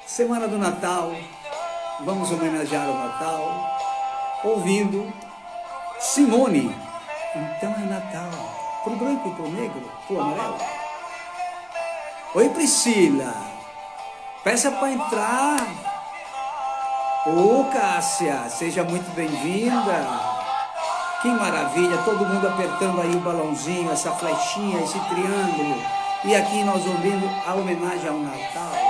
Semana do Natal, vamos homenagear o Natal, ouvindo Simone. Então é Natal, pro branco, pro negro, pro amarelo. Oi, Priscila, peça para entrar. Ô, Cássia, seja muito bem-vinda. Que maravilha, todo mundo apertando aí o balãozinho, essa flechinha, esse triângulo. E aqui nós ouvindo a homenagem ao Natal,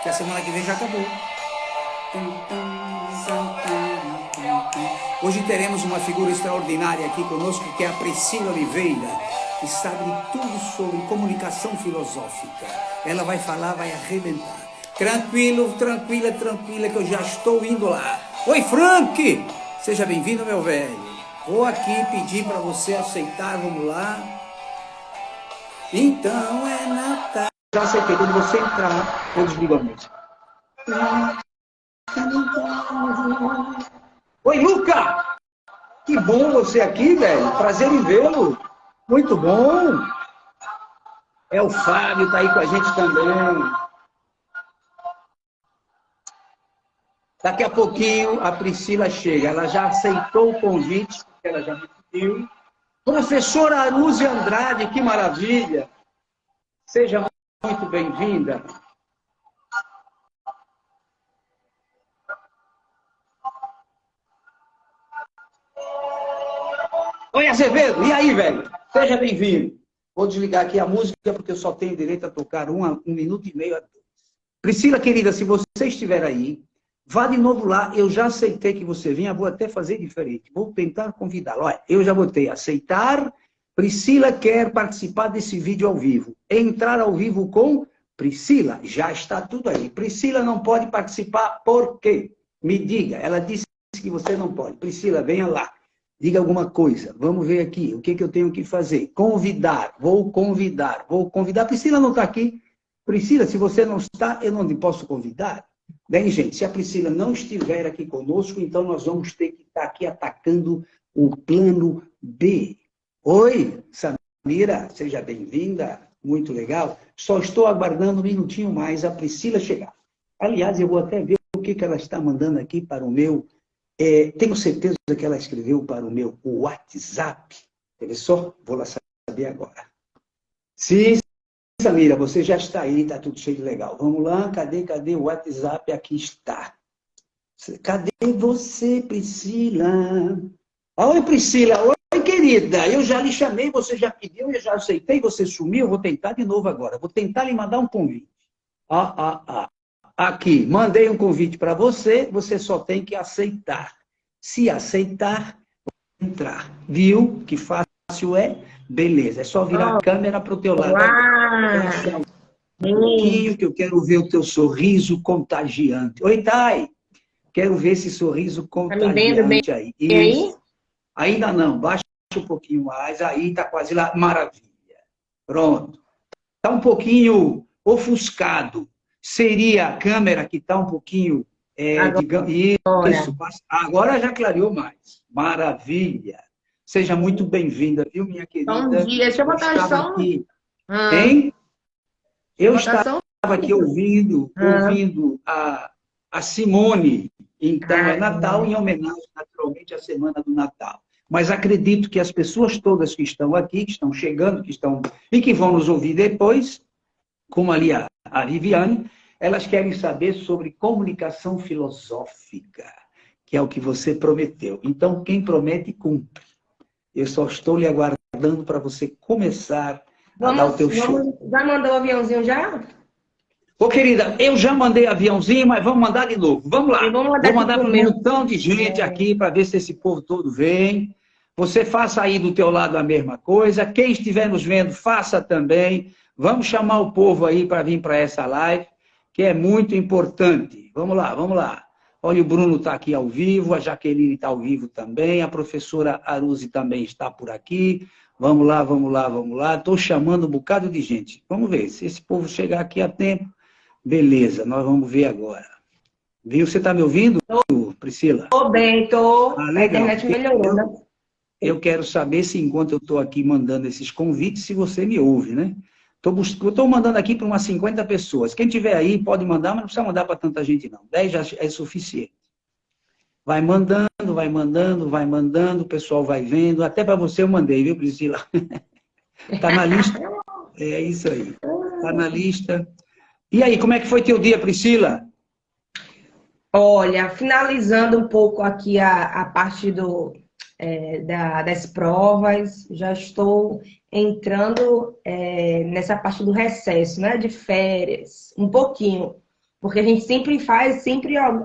que a semana que vem já acabou. Hoje teremos uma figura extraordinária aqui conosco, que é a Priscila Oliveira, que sabe tudo sobre comunicação filosófica. Ela vai falar, vai arrebentar. Tranquilo, tranquila, tranquila, que eu já estou indo lá. Oi, Frank! Seja bem-vindo, meu velho. Vou aqui pedir para você aceitar, vamos lá. Então é Natal. Já aceitei, quando você entrar, eu desligo a música. Oi, Luca! Que bom você aqui, velho. Prazer em vê-lo. Muito bom. É o Fábio, tá aí com a gente também. Daqui a pouquinho a Priscila chega. Ela já aceitou o convite, porque ela já me pediu. Professora Aruze Andrade, que maravilha. Seja muito bem-vinda. Oi, Azevedo. E aí, velho? Seja bem-vindo. Vou desligar aqui a música, porque eu só tenho direito a tocar um minuto e meio a 2. Priscila, querida, se você estiver aí, vá de novo lá. Eu já aceitei que você vinha, vou até fazer diferente. Vou tentar convidá-la. Olha, eu já botei aceitar. Priscila quer participar desse vídeo ao vivo. Entrar ao vivo com Priscila. Já está tudo aí. Priscila não pode participar, por quê? Me diga. Ela disse que você não pode. Priscila, venha lá. Diga alguma coisa. Vamos ver aqui. O que eu tenho que fazer? Convidar. Vou convidar. Vou convidar. Priscila não está aqui. Priscila, se você não está, eu não lhe posso convidar. Bem, gente, se a Priscila não estiver aqui conosco, então nós vamos ter que estar aqui atacando o plano B. Oi, Samira, seja bem-vinda. Muito legal. Só estou aguardando um minutinho mais a Priscila chegar. Aliás, eu vou até ver o que ela está mandando aqui para o meu... tenho certeza que ela escreveu para o meu WhatsApp. Olha só, vou lá saber agora. Sim, Samira, você já está aí, está tudo cheio de legal. Vamos lá, cadê o WhatsApp? Aqui está. Cadê você, Priscila? Oi, Priscila. Oi, querida. Eu já lhe chamei, você já pediu, eu já aceitei, você sumiu. Eu vou tentar de novo agora. Vou tentar lhe mandar um convite. Aqui, mandei um convite para você, você só tem que aceitar. Se aceitar, entrar. Viu que fácil é? Beleza, é só virar a câmera para o teu lado. Um pouquinho, que eu quero ver o teu sorriso contagiante. Oi, Thay. Quero ver esse sorriso contagiante aí. Isso. Ainda não, baixa um pouquinho mais. Aí está quase lá. Maravilha. Pronto. Está um pouquinho ofuscado. Seria a câmera que está um pouquinho... digamos, isso. Agora já clareou mais. Maravilha. Seja muito bem-vinda, viu, minha querida? Bom dia. Deixa eu botar o som. Aqui. Hein? Eu estava aqui ouvindo a Simone. Então, é Natal em homenagem, naturalmente, à Semana do Natal. Mas acredito que as pessoas todas que estão aqui, que estão chegando, e que vão nos ouvir depois, como ali a Viviane, elas querem saber sobre comunicação filosófica, que é o que você prometeu. Então, quem promete, cumpre. Eu só estou lhe aguardando para você começar a dar o teu show. Já mandou o aviãozinho já? Ô, querida, eu já mandei aviãozinho, mas vamos mandar de novo. Vamos lá. Vou mandar para um montão de gente aqui para ver se esse povo todo vem. Você faça aí do teu lado a mesma coisa. Quem estiver nos vendo, faça também. Vamos chamar o povo aí para vir para essa live, que é muito importante. Vamos lá, vamos lá. Olha, o Bruno está aqui ao vivo, a Jaqueline está ao vivo também, a professora Aruze também está por aqui. Vamos lá, vamos lá, vamos lá. Estou chamando um bocado de gente. Vamos ver, se esse povo chegar aqui a tempo, beleza, nós vamos ver agora. Viu? Você está me ouvindo, Priscila? Estou bem, estou. Ah, a internet melhorou, né? Eu quero saber se, enquanto eu estou aqui mandando esses convites, se você me ouve, né? Estou mandando aqui para umas 50 pessoas. Quem tiver aí pode mandar, mas não precisa mandar para tanta gente, não. 10 já é suficiente. Vai mandando, vai mandando, vai mandando, o pessoal vai vendo. Até para você eu mandei, viu, Priscila? Está na lista. É isso aí. Está na lista. E aí, como é que foi teu dia, Priscila? Olha, finalizando um pouco aqui a parte das provas, já estou entrando nessa parte do recesso, né? De férias, um pouquinho, porque a gente sempre faz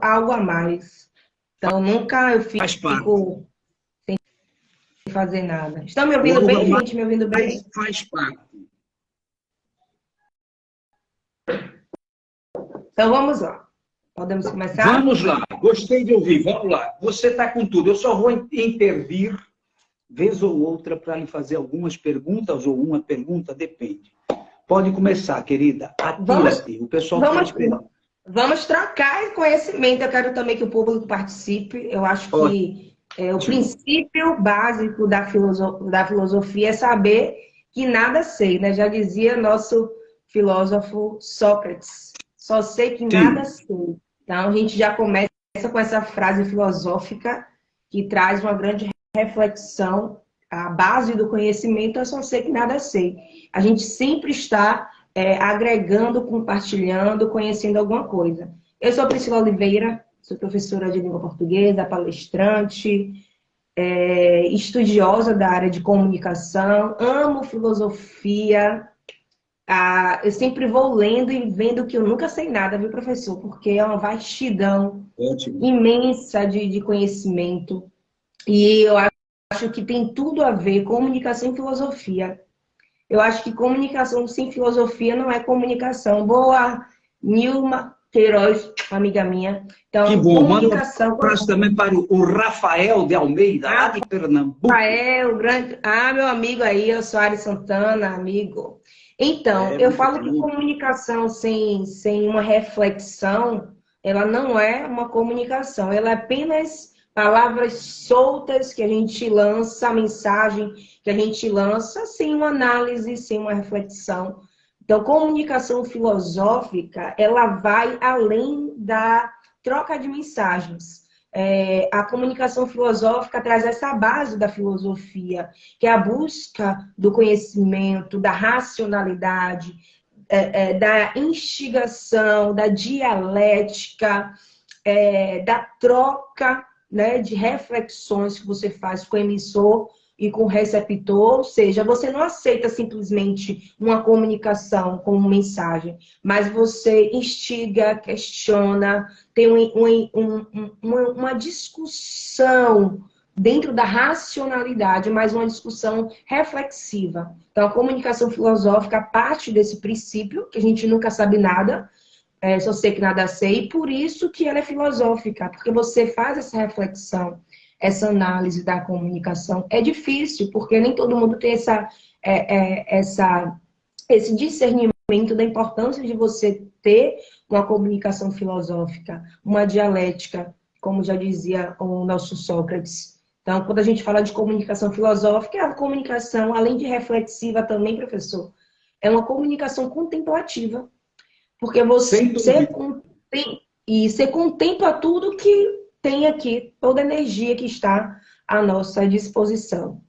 algo a mais. Então, nunca eu Faz parte. fico sem fazer nada. Estão me O ouvindo algo a bem, gente? Me ouvindo bem? mais faz parte. Então, vamos lá. Podemos começar? Vamos lá. Gostei de ouvir. Vamos lá. Você está com tudo. Eu só vou intervir, vez ou outra, para lhe fazer algumas perguntas, ou uma pergunta, depende. Pode começar, querida. Atira-te. O pessoal está esperando. Vamos trocar conhecimento. Eu quero também que o público participe. Eu acho que o princípio básico da filosofia é saber que nada sei, né? Já dizia nosso filósofo Sócrates. Só sei que nada sei. Então, a gente já começa com essa frase filosófica que traz uma grande reflexão. A base do conhecimento é só sei que nada sei. A gente sempre está agregando, compartilhando, conhecendo alguma coisa. Eu sou Priscila Oliveira, sou professora de língua portuguesa, palestrante, estudiosa da área de comunicação, amo filosofia. Eu sempre vou lendo e vendo que eu nunca sei nada, viu, professor? Porque é uma vastidão imensa de conhecimento. E eu acho que tem tudo a ver comunicação e filosofia. Eu acho que comunicação sem filosofia não é comunicação. Boa, Nilma Queiroz, amiga minha. Então, que bom. comunicação. Manda um abraço também para o Rafael de Almeida, lá de Pernambuco. Rafael, grande. Meu amigo aí, eu sou Ari Santana, amigo. Então, eu falo que comunicação sem uma reflexão, ela não é uma comunicação, ela é apenas palavras soltas que a gente lança, a mensagem que a gente lança, sem uma análise, sem uma reflexão. Então, comunicação filosófica, ela vai além da troca de mensagens. A comunicação filosófica traz essa base da filosofia, que é a busca do conhecimento, da racionalidade, da instigação, da dialética, da troca, né, de reflexões que você faz com o emissor e com o receptor, ou seja, você não aceita simplesmente uma comunicação como mensagem, mas você instiga, questiona, tem uma discussão dentro da racionalidade, mas uma discussão reflexiva. Então, a comunicação filosófica parte desse princípio, que a gente nunca sabe nada, só sei que nada sei, e por isso que ela é filosófica, porque você faz essa reflexão, essa análise da comunicação. É difícil, porque nem todo mundo tem esse discernimento da importância de você ter uma comunicação filosófica, uma dialética, como já dizia o nosso Sócrates. Então, quando a gente fala de comunicação filosófica, é a comunicação, além de reflexiva também, professor, é uma comunicação contemplativa. Porque você contempla tudo que tem aqui, toda a energia que está à nossa disposição.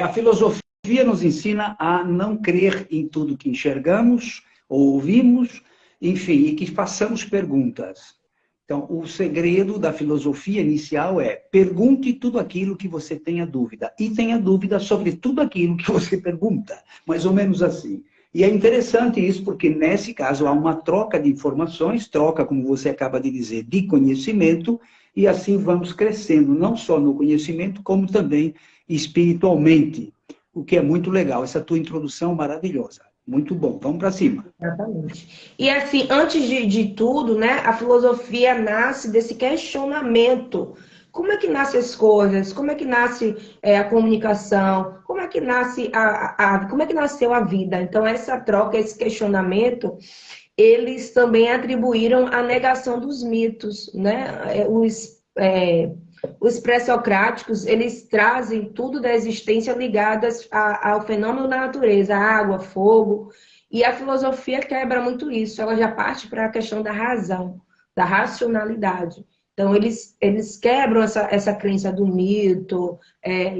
A filosofia nos ensina a não crer em tudo que enxergamos ou ouvimos, enfim, e que façamos perguntas. Então, o segredo da filosofia inicial é pergunte tudo aquilo que você tenha dúvida. E tenha dúvida sobre tudo aquilo que você pergunta. Mais ou menos assim. E é interessante isso, porque nesse caso há uma troca de informações, troca, como você acaba de dizer, de conhecimento, e assim vamos crescendo, não só no conhecimento, como também espiritualmente, o que é muito legal. Essa tua introdução maravilhosa. Muito bom. Vamos para cima. Exatamente. E assim, antes de tudo, né, a filosofia nasce desse questionamento. Como é que nascem as coisas? Como é que nasce a comunicação? Como é que nasce como é que nasceu a vida? Então, essa troca, esse questionamento, eles também atribuíram a negação dos mitos, né? Os pré-socráticos, eles trazem tudo da existência ligadas ao fenômeno da natureza, água, fogo. E a filosofia quebra muito isso, ela já parte para a questão da razão, da racionalidade. Então, eles quebram essa crença do mito,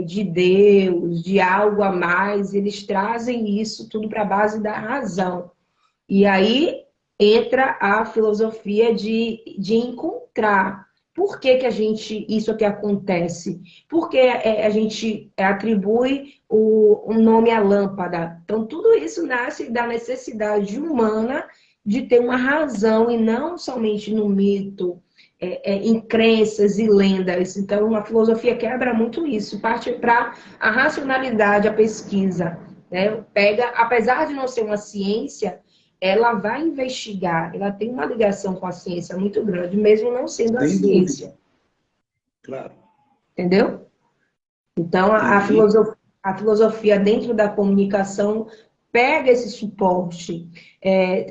de Deus, de algo a mais, eles trazem isso tudo para a base da razão. E aí entra a filosofia de encontrar. Por que que isso aqui acontece? Por que a gente atribui o nome à lâmpada? Então, tudo isso nasce da necessidade humana de ter uma razão e não somente no mito, em crenças e lendas. Então, a filosofia quebra muito isso, parte para a racionalidade, a pesquisa, né? Pega, apesar de não ser uma ciência, ela vai investigar, ela tem uma ligação com a ciência muito grande, mesmo não sendo a Sem ciência. dúvida. Claro. Entendeu? Então, a filosofia dentro da comunicação pega esse suporte.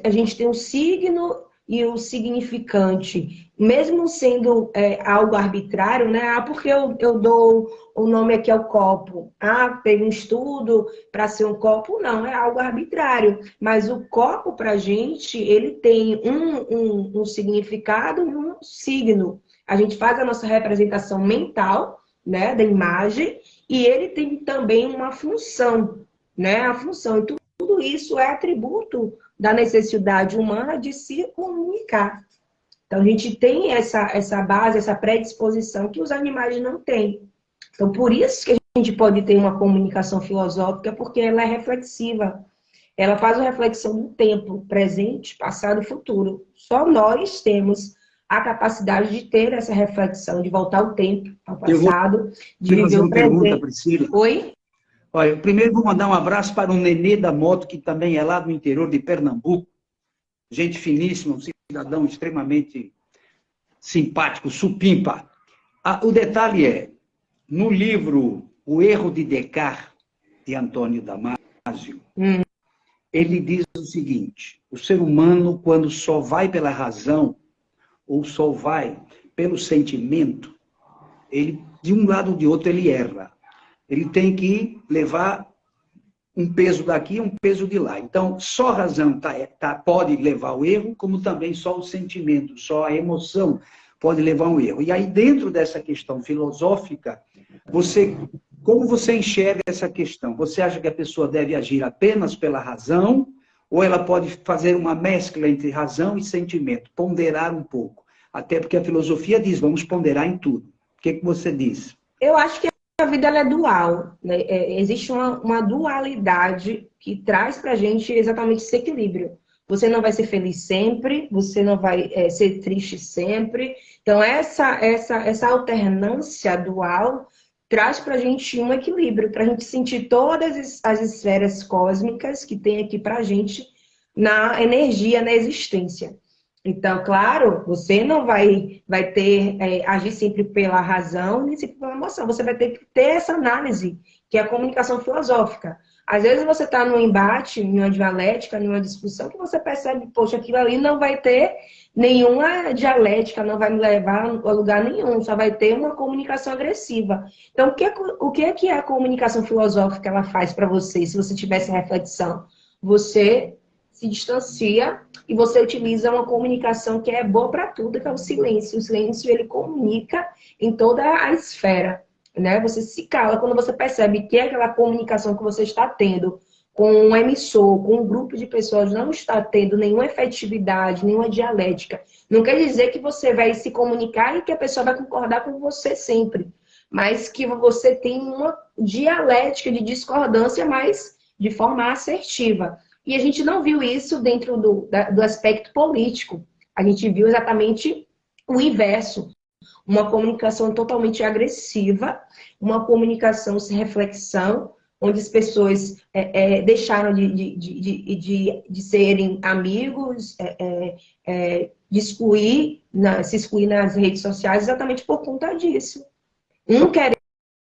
A gente tem o signo e o significante. Mesmo sendo algo arbitrário, né? Ah, porque eu dou o nome aqui ao copo. Ah, tem um estudo para ser um copo. Não, é algo arbitrário. Mas o copo, para a gente, ele tem um significado e um signo. A gente faz a nossa representação mental, né, da imagem, e ele tem também uma função, né? A função. E tudo isso é atributo da necessidade humana de se comunicar. Então, a gente tem essa base, essa predisposição que os animais não têm. Então, por isso que a gente pode ter uma comunicação filosófica, porque ela é reflexiva. Ela faz uma reflexão do tempo, presente, passado e futuro. Só nós temos a capacidade de ter essa reflexão, de voltar ao tempo, ao passado, de viver fazer o uma pergunta, presente. Priscila. Oi? Olha, primeiro vou mandar um abraço para o Nenê da Moto, que também é lá do interior de Pernambuco. Gente finíssima, um cidadão extremamente simpático, supimpa. O detalhe é, no livro O Erro de Descartes, de Antônio Damasio, ele diz o seguinte: o ser humano, quando só vai pela razão, ou só vai pelo sentimento, ele, de um lado ou de outro, ele erra. Ele tem que levar um peso daqui e um peso de lá. Então, só a razão pode levar ao erro, como também só o sentimento, só a emoção pode levar ao erro. E aí, dentro dessa questão filosófica, como você enxerga essa questão? Você acha que a pessoa deve agir apenas pela razão, ou ela pode fazer uma mescla entre razão e sentimento, ponderar um pouco? Até porque a filosofia diz, vamos ponderar em tudo. O que você diz? Eu acho que a vida ela é dual, né? Existe uma dualidade que traz para a gente exatamente esse equilíbrio. Você não vai ser feliz sempre, você não vai ser triste sempre. Então, essa alternância dual traz para a gente um equilíbrio, para a gente sentir todas as esferas cósmicas que tem aqui para a gente na energia, na existência. Então, claro, você não vai agir sempre pela razão, nem sempre pela emoção. Você vai ter que ter essa análise, que é a comunicação filosófica. Às vezes você está num embate, em uma dialética, numa discussão, que você percebe, poxa, aquilo ali não vai ter nenhuma dialética, não vai me levar a lugar nenhum, só vai ter uma comunicação agressiva. Então, o que é que a comunicação filosófica ela faz para você, se você tivesse reflexão? Você se distancia e você utiliza uma comunicação que é boa para tudo, que é o silêncio. O silêncio, ele comunica em toda a esfera, né? Você se cala quando você percebe que aquela comunicação que você está tendo com um emissor, com um grupo de pessoas, não está tendo nenhuma efetividade, nenhuma dialética. Não quer dizer que você vai se comunicar e que a pessoa vai concordar com você sempre, mas que você tem uma dialética de discordância, mas de forma assertiva. E a gente não viu isso dentro do aspecto político. A gente viu exatamente o inverso. Uma comunicação totalmente agressiva, uma comunicação sem reflexão, onde as pessoas deixaram de serem amigos, se excluir nas redes sociais exatamente por conta disso. Um querendo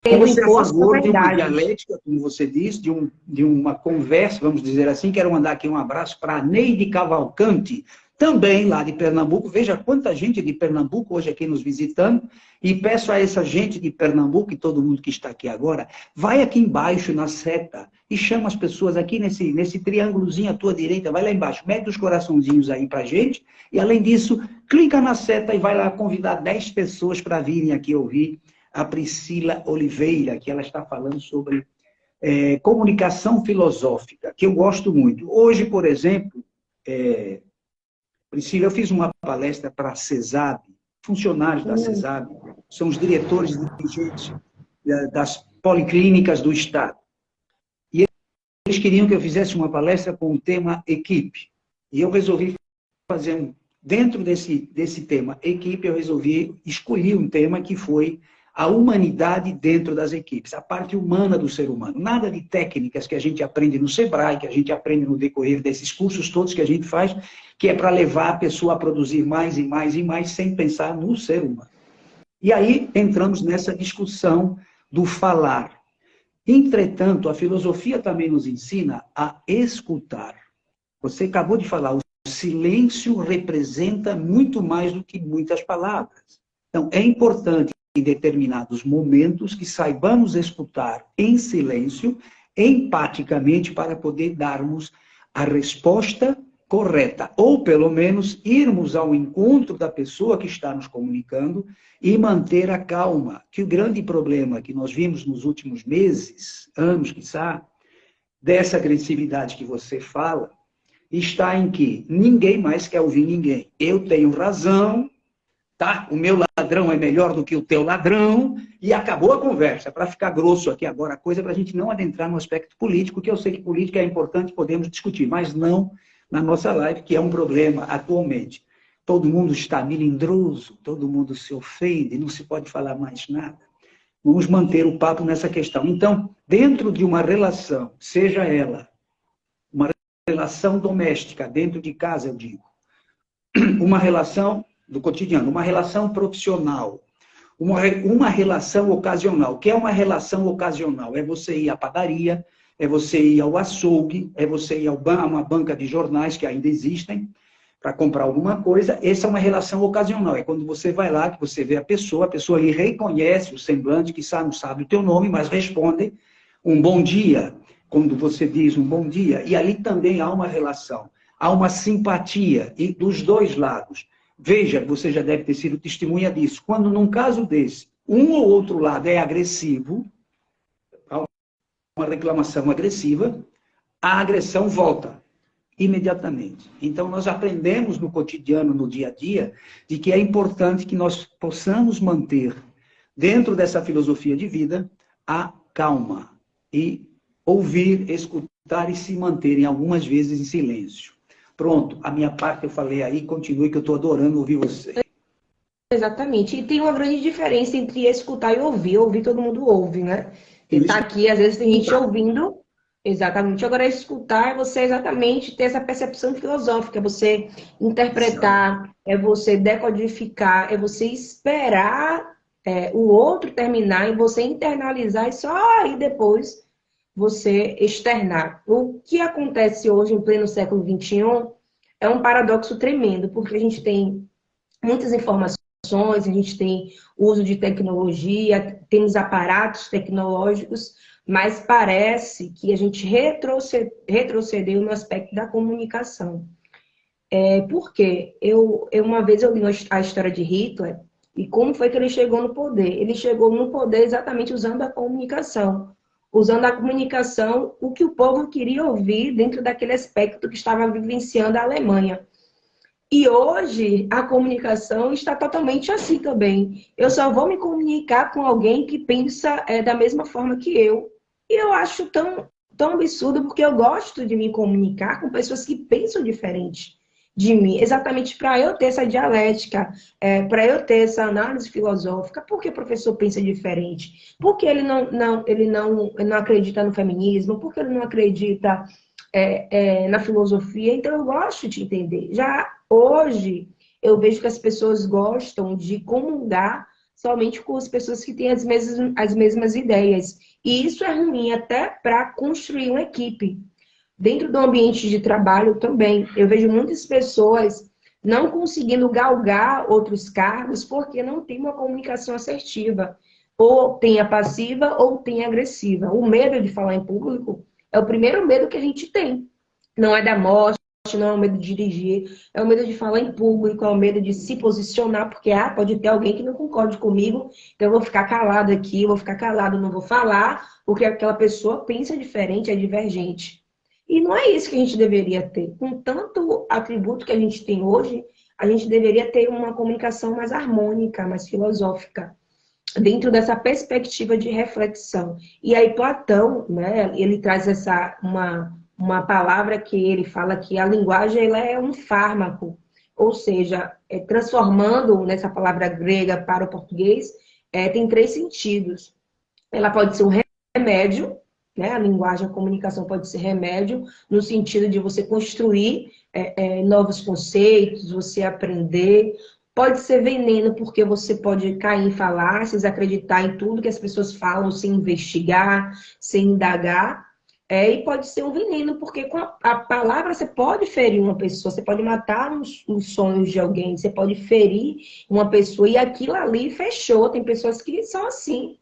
Você é a imposto da favor de uma verdade. dialética, como você disse, de uma conversa, vamos dizer assim. Quero mandar aqui um abraço para a Neide Cavalcante, também lá de Pernambuco. Veja quanta gente de Pernambuco hoje aqui nos visitando. E peço a essa gente de Pernambuco e todo mundo que está aqui agora, vai aqui embaixo na seta e chama as pessoas aqui nesse triângulozinho à tua direita, vai lá embaixo, mete os coraçãozinhos aí para gente. E além disso, clica na seta e vai lá convidar 10 pessoas para virem aqui ouvir a Priscila Oliveira, que ela está falando sobre comunicação filosófica, que eu gosto muito. Hoje, por exemplo, Priscila, eu fiz uma palestra para a CESAB, funcionários da CESAB, são os diretores e dirigentes das policlínicas do Estado. E eles queriam que eu fizesse uma palestra com o tema equipe. E eu resolvi fazer, dentro desse tema equipe, eu resolvi escolher um tema que foi a humanidade dentro das equipes, a parte humana do ser humano. Nada de técnicas que a gente aprende no Sebrae, que a gente aprende no decorrer desses cursos todos que a gente faz, que é para levar a pessoa a produzir mais e mais e mais, sem pensar no ser humano. E aí entramos nessa discussão do falar. Entretanto, a filosofia também nos ensina a escutar. Você acabou de falar, o silêncio representa muito mais do que muitas palavras. Então, é importante em determinados momentos que saibamos escutar em silêncio, empaticamente, para poder darmos a resposta correta, ou pelo menos irmos ao encontro da pessoa que está nos comunicando e manter a calma, que o grande problema que nós vimos nos últimos meses, anos, quiçá, dessa agressividade que você fala, está em que ninguém mais quer ouvir ninguém. Eu tenho razão, tá? O meu ladrão é melhor do que o teu ladrão, e acabou a conversa. Para ficar grosso aqui agora a coisa, para a gente não adentrar no aspecto político, que eu sei que política é importante, podemos discutir, mas não na nossa live, que é um problema atualmente. Todo mundo está melindroso, todo mundo se ofende, não se pode falar mais nada. Vamos manter o papo nessa questão. Então, dentro de uma relação, seja ela uma relação doméstica, dentro de casa, eu digo, uma relação do cotidiano, uma relação profissional, uma relação ocasional. O que é uma relação ocasional? É você ir à padaria, é você ir ao açougue, é você ir a uma banca de jornais que ainda existem, para comprar alguma coisa. Essa é uma relação ocasional. É quando você vai lá, que você vê a pessoa lhe reconhece o semblante, que não sabe o teu nome, mas responde um bom dia, quando você diz um bom dia. E ali também há uma relação, há uma simpatia, e dos dois lados. Veja, você já deve ter sido testemunha disso. Quando, num caso desse, um ou outro lado é agressivo, há uma reclamação agressiva, a agressão volta imediatamente. Então, nós aprendemos no cotidiano, no dia a dia, de que é importante que nós possamos manter, dentro dessa filosofia de vida, a calma e ouvir, escutar e se manterem algumas vezes em silêncio. Pronto, a minha parte eu falei aí, continue que eu estou adorando ouvir você. Exatamente. E tem uma grande diferença entre escutar e ouvir. Ouvir, todo mundo ouve, né? Você está aqui, às vezes tem gente ouvindo. Exatamente. Agora, escutar é você exatamente ter essa percepção filosófica, é você interpretar, é você decodificar, é você esperar o outro terminar e você internalizar e só aí depois você externar. O que acontece hoje, em pleno século XXI, é um paradoxo tremendo, porque a gente tem muitas informações, a gente tem uso de tecnologia, temos aparatos tecnológicos, mas parece que a gente retrocedeu no aspecto da comunicação. Por quê? Uma vez eu li a história de Hitler e como foi que ele chegou no poder. Ele chegou no poder exatamente usando a comunicação. Usando a comunicação, o que o povo queria ouvir dentro daquele aspecto que estava vivenciando a Alemanha. E hoje a comunicação está totalmente assim também. Eu só vou me comunicar com alguém que pensa da mesma forma que eu. E eu acho tão absurdo, porque eu gosto de me comunicar com pessoas que pensam diferente de mim, exatamente para eu ter essa dialética, para eu ter essa análise filosófica. Por que o professor pensa diferente? Por que ele não acredita no feminismo? Por que ele não acredita na filosofia? Então eu gosto de entender. Já hoje eu vejo que as pessoas gostam de comungar somente com as pessoas que têm as mesmas ideias. E isso é ruim até para construir uma equipe. Dentro do ambiente de trabalho também, eu vejo muitas pessoas não conseguindo galgar outros cargos porque não tem uma comunicação assertiva. Ou tem a passiva ou tem a agressiva. O medo de falar em público é o primeiro medo que a gente tem. Não é da morte, não é o medo de dirigir, é o medo de falar em público, é o medo de se posicionar, porque pode ter alguém que não concorde comigo, então eu vou ficar calado aqui, vou ficar calado, não vou falar, porque aquela pessoa pensa diferente, é divergente. E não é isso que a gente deveria ter. Com tanto atributo que a gente tem hoje, a gente deveria ter uma comunicação mais harmônica, mais filosófica, dentro dessa perspectiva de reflexão. E aí Platão, né, ele traz uma palavra que ele fala que a linguagem ela é um fármaco, ou seja, transformando nessa palavra grega para o português, tem três sentidos. Ela pode ser um remédio, né? A linguagem, a comunicação pode ser remédio, no sentido de você construir novos conceitos, você aprender. Pode ser veneno, porque você pode cair em falácias, acreditar em tudo que as pessoas falam sem investigar, sem indagar. E pode ser um veneno, porque com a palavra você pode ferir uma pessoa, você pode matar os sonhos de alguém, você pode ferir uma pessoa e aquilo ali fechou. Tem pessoas que são assim.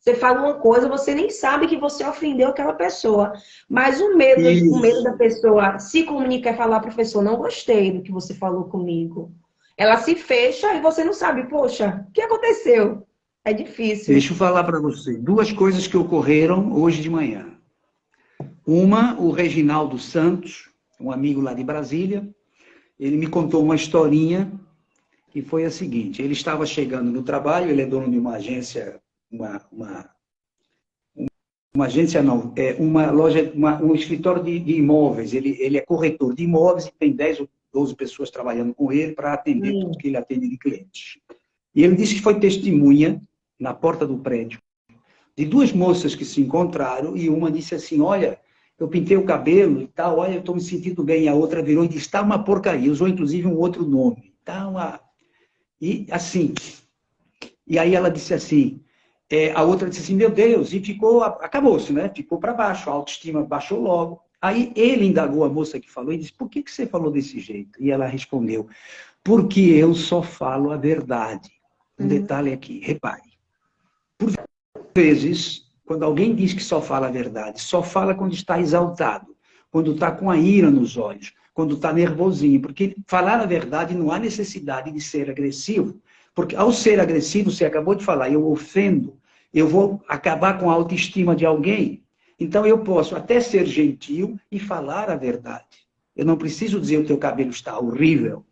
Você fala uma coisa, você nem sabe que você ofendeu aquela pessoa. Mas o medo da pessoa se comunicar e falar, professor, não gostei do que você falou comigo. Ela se fecha e você não sabe, poxa, o que aconteceu? É difícil. Deixa eu falar para você. Duas coisas que ocorreram hoje de manhã. Uma, o Reginaldo Santos, um amigo lá de Brasília, ele me contou uma historinha que foi a seguinte. Ele estava chegando no trabalho, ele é dono de uma agência, uma agência não, uma loja, um escritório de imóveis. Ele é corretor de imóveis e tem 10 ou 12 pessoas trabalhando com ele para atender tudo que ele atende de clientes. E ele disse que foi testemunha, na porta do prédio, de duas moças que se encontraram e uma disse assim, olha, eu pintei o cabelo e tal, olha, eu estou me sentindo bem. E a outra virou e disse, está uma porcaria. Usou, inclusive, um outro nome. Tá uma... E assim... E aí ela disse assim, a outra disse assim, meu Deus, e ficou, acabou-se, né? Ficou para baixo, a autoestima baixou logo. Aí ele indagou a moça que falou e disse, por que você falou desse jeito? E ela respondeu, porque eu só falo a verdade. Um detalhe aqui, repare. Por vezes, quando alguém diz que só fala a verdade, só fala quando está exaltado, quando está com a ira nos olhos, quando está nervosinho, porque falar a verdade não há necessidade de ser agressivo, porque ao ser agressivo, você acabou de falar, eu ofendo, eu vou acabar com a autoestima de alguém, então eu posso até ser gentil e falar a verdade. Eu não preciso dizer o teu cabelo está horrível.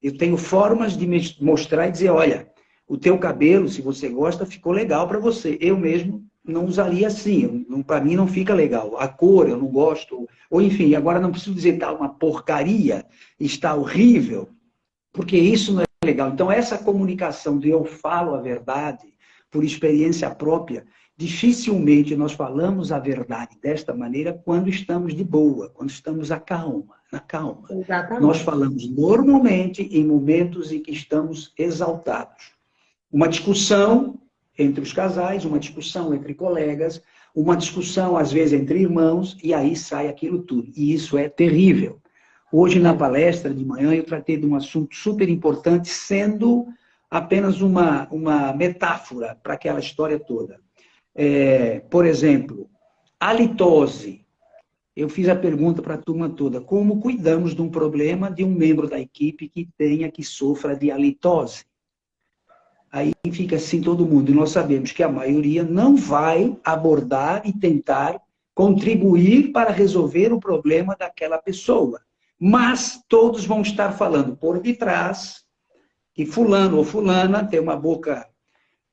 Eu tenho formas de me mostrar e dizer, olha, o teu cabelo, se você gosta, ficou legal para você. Eu mesmo não usaria assim, para mim não fica legal. A cor eu não gosto, ou enfim, agora não preciso dizer está uma porcaria, está horrível, porque isso não é legal. Então essa comunicação de eu falo a verdade, por experiência própria, dificilmente nós falamos a verdade desta maneira quando estamos de boa, quando estamos na calma. Exatamente. Nós falamos normalmente em momentos em que estamos exaltados. Uma discussão entre os casais, uma discussão entre colegas, uma discussão, às vezes, entre irmãos, e aí sai aquilo tudo. E isso é terrível. Hoje, na palestra de manhã, eu tratei de um assunto super importante, sendo apenas uma metáfora para aquela história toda. Por exemplo, halitose. Eu fiz a pergunta para a turma toda, como cuidamos de um problema de um membro da equipe que sofra de halitose? Aí fica assim todo mundo. E nós sabemos que a maioria não vai abordar e tentar contribuir para resolver o problema daquela pessoa. Mas todos vão estar falando por detrás que fulano ou fulana tem uma boca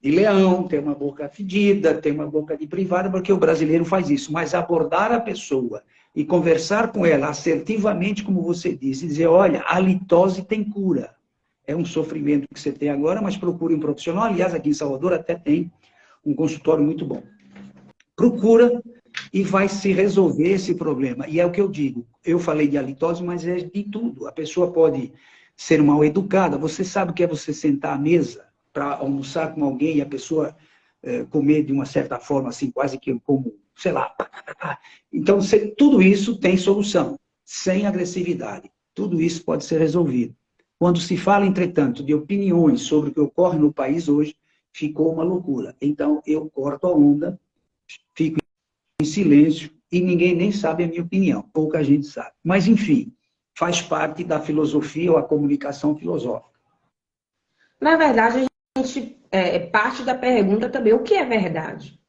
de leão, tem uma boca fedida, tem uma boca de privada, porque o brasileiro faz isso. Mas abordar a pessoa e conversar com ela assertivamente, como você diz, e dizer, olha, a halitose tem cura. É um sofrimento que você tem agora, mas procure um profissional. Aliás, aqui em Salvador até tem um consultório muito bom. Procura e vai se resolver esse problema. E é o que eu digo. Eu falei de halitose, mas é de tudo. A pessoa pode ser mal educada. Você sabe o que é você sentar à mesa para almoçar com alguém e a pessoa comer de uma certa forma, assim, quase que como, sei lá. Então, tudo isso tem solução, sem agressividade. Tudo isso pode ser resolvido. Quando se fala, entretanto, de opiniões sobre o que ocorre no país hoje, ficou uma loucura. Então, eu corto a onda, fico em silêncio e ninguém nem sabe a minha opinião. Pouca gente sabe. Mas, enfim, faz parte da filosofia ou a comunicação filosófica. Na verdade, a gente parte da pergunta também, o que é verdade?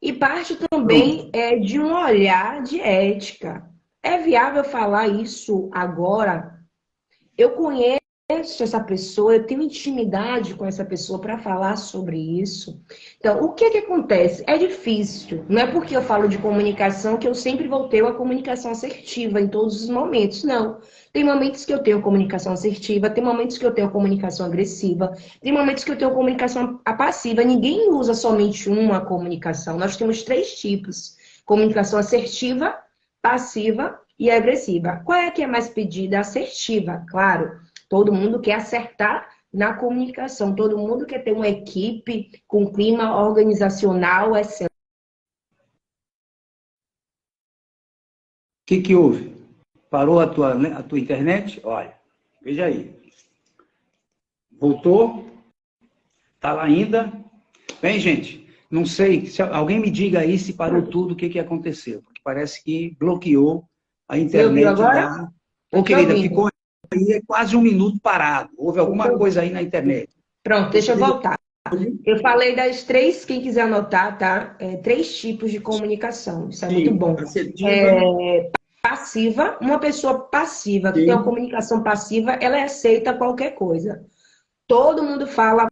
E parte também de um olhar de ética. É viável falar isso agora? Eu conheço essa pessoa, eu tenho intimidade com essa pessoa para falar sobre isso. Então, o que que acontece? É difícil. Não é porque eu falo de comunicação que eu sempre vou ter uma comunicação assertiva em todos os momentos. Não. Tem momentos que eu tenho comunicação assertiva, tem momentos que eu tenho comunicação agressiva, tem momentos que eu tenho comunicação passiva. Ninguém usa somente uma comunicação. Nós temos 3 tipos: comunicação assertiva, passiva e agressiva. Qual é que é mais pedida? Assertiva, claro. Todo mundo quer acertar na comunicação. Todo mundo quer ter uma equipe com clima organizacional excelente. O que houve? Parou a tua internet? Olha, veja aí. Voltou? Está lá ainda? Bem, gente, não sei, se alguém me diga aí se parou tudo, o que aconteceu. Porque parece que bloqueou a internet. Você ouviu agora? Ô, querida, ficou aí quase 1 minuto parado. Houve alguma coisa aí na internet. Pronto, deixa eu voltar. Eu falei das 3, quem quiser anotar, tá? 3 tipos de comunicação. Isso é muito bom. Passiva, uma pessoa passiva, que tem uma comunicação passiva, ela aceita qualquer coisa. Todo mundo fala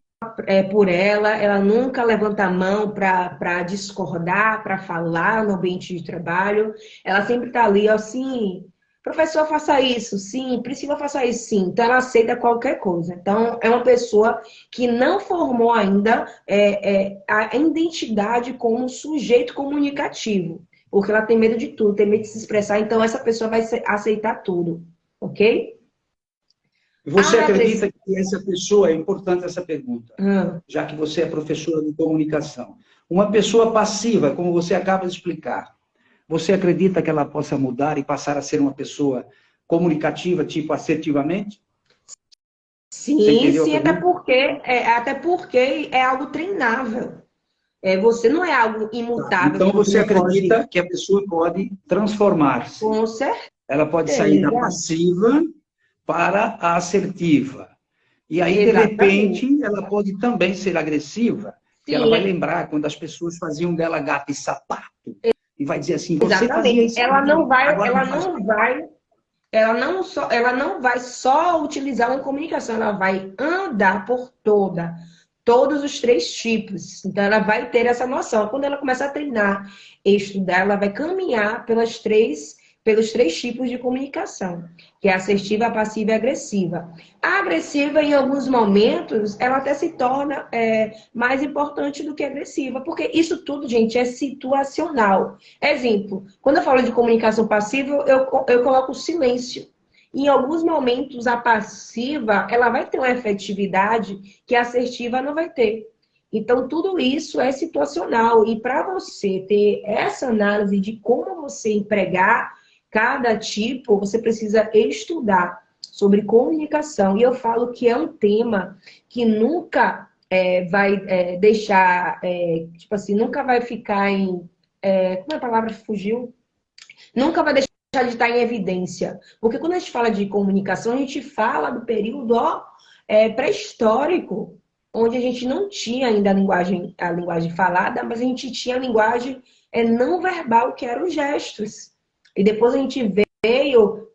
por ela nunca levanta a mão para discordar, para falar no ambiente de trabalho. Ela sempre está ali, assim, professor, faça isso, sim, Priscila, faça isso, sim. Então, ela aceita qualquer coisa. Então, é uma pessoa que não formou ainda a identidade como sujeito comunicativo, porque ela tem medo de tudo, tem medo de se expressar. Então, essa pessoa vai aceitar tudo, ok? Você acredita que essa pessoa, é importante essa pergunta, já que você é professora de comunicação, uma pessoa passiva, como você acaba de explicar, você acredita que ela possa mudar e passar a ser uma pessoa comunicativa, tipo assertivamente? Sim, sim, até porque é algo treinável. Você não é algo imutável. Então você acredita que a pessoa pode transformar-se? Com certeza. Ela pode sair da passiva para a assertiva. E aí, exatamente, de repente, ela pode também ser agressiva, que ela vai lembrar quando as pessoas faziam dela gato e sapato. E vai dizer assim, você fazia isso. Ela não vai só utilizar uma comunicação, ela vai andar por todos os 3 tipos. Então, ela vai ter essa noção. Quando ela começar a treinar e estudar, ela vai caminhar pelos 3 tipos de comunicação, que é assertiva, passiva e agressiva. A agressiva, em alguns momentos, ela até se torna mais importante do que a agressiva, porque isso tudo, gente, é situacional. Exemplo, quando eu falo de comunicação passiva, eu coloco silêncio. Em alguns momentos, a passiva, ela vai ter uma efetividade que a assertiva não vai ter. Então, tudo isso é situacional. E para você ter essa análise de como você empregar cada tipo, você precisa estudar sobre comunicação. E eu falo que é um tema que nunca vai deixar, tipo assim, nunca vai ficar em... como é a palavra fugiu? Nunca vai deixar de estar em evidência. Porque quando a gente fala de comunicação, a gente fala do período pré-histórico, onde a gente não tinha ainda a linguagem falada, mas a gente tinha a linguagem não verbal, que eram os gestos. E depois a gente veio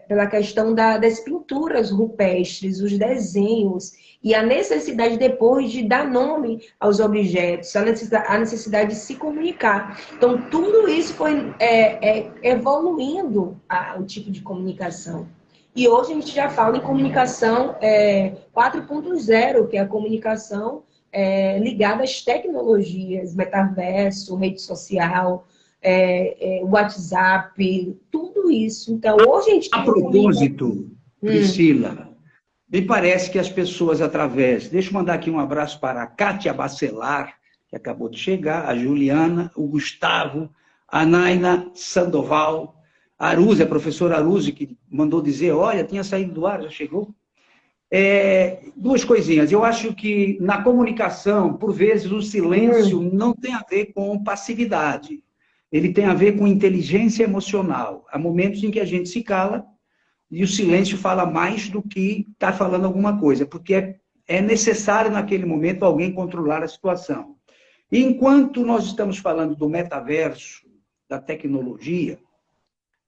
pela questão das pinturas rupestres, os desenhos, e a necessidade depois de dar nome aos objetos, a necessidade de se comunicar. Então, tudo isso foi evoluindo o tipo de comunicação. E hoje a gente já fala em comunicação 4.0, que é a comunicação ligada às tecnologias, metaverso, rede social, WhatsApp, tudo isso. Então, hoje a gente... A propósito, Priscila, Me parece que as pessoas através... Deixa eu mandar aqui um abraço para a Kátia Bacelar, que acabou de chegar, a Juliana, o Gustavo, a Naina Sandoval, a Aruze, a professora Aruze, que mandou dizer, olha, tinha saído do ar, já chegou. Duas coisinhas. Eu acho que na comunicação, por vezes, o silêncio não tem a ver com passividade. Ele tem a ver com inteligência emocional. Há momentos em que a gente se cala e o silêncio fala mais do que está falando alguma coisa, porque é necessário, naquele momento, alguém controlar a situação. E enquanto nós estamos falando do metaverso, da tecnologia,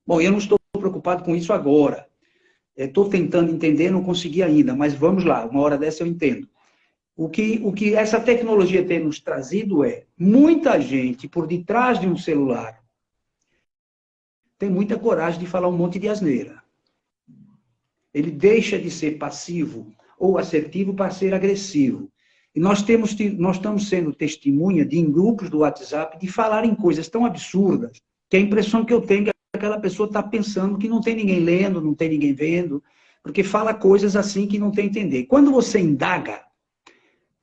bom, eu não estou preocupado com isso agora. Estou tentando entender, não consegui ainda, mas vamos lá, uma hora dessa eu entendo. O que essa tecnologia tem nos trazido é muita gente por detrás de um celular tem muita coragem de falar um monte de asneira. Ele deixa de ser passivo ou assertivo para ser agressivo. E nós estamos sendo testemunha de, em grupos do WhatsApp, de falarem coisas tão absurdas que a impressão que eu tenho é que aquela pessoa está pensando que não tem ninguém lendo, não tem ninguém vendo, porque fala coisas assim que não tem a entender. Quando você indaga,